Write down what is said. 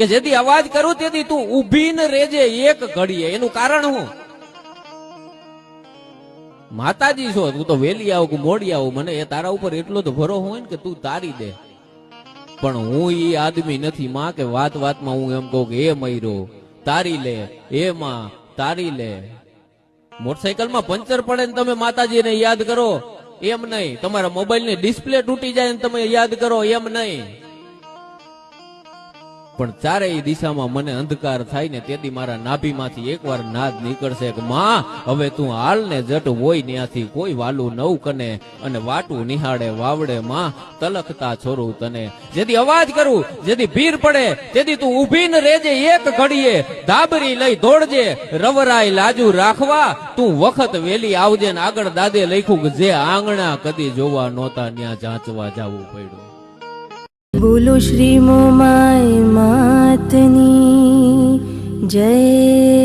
કે જેથી અવાજ કરું તેથી તું ઊભી ન રેજે એક ઘડીએ. એનું કારણ હું? માતાજી છો, તું તો વેલી આવ કે મોડી આવું, મને એ તારા ઉપર એટલો તો ભરો હોય ને કે તું તારી દે. પણ હું ઈ આદમી નથી માં કે વાત વાતમાં હું એમ કહું કે એ મયરો તારી લે, એ માં તારી લે. મોટરસાયકલમાં પંચર પડે ને તમે માતાજીને યાદ કરો એમ નહીં. તમારા મોબાઈલની ડિસ્પ્લે તૂટી જાય ને તમે યાદ કરો એમ નહીં. પણ ચારેય દિશામાં મને અંધકાર થાય ને તેથી મારા નાભીમાંથી એકવાર નાદ નીકળશે કે માં હવે તું હાલ ને જટ હોય ત્યાંથી કોઈ વાલું નવ કને અને વાટું નિહાળે વાવડે માં તલકતા છોરું તને. જેથી અવાજ કરું, જેથી ભીર પડે તેથી તું ઊભી ન રેજે એક ઘડીએ. ધાબરી લઈ દોડજે રવરાય લાજુ રાખવા, તું વખત વેલી આવજે ને આગળ દાદે લખ્યું કે જે આંગણા કદી જોવા નહોતા ત્યાં જાંચવા જવું પડ્યું. બોલો શ્રી મોમાય માતની જય.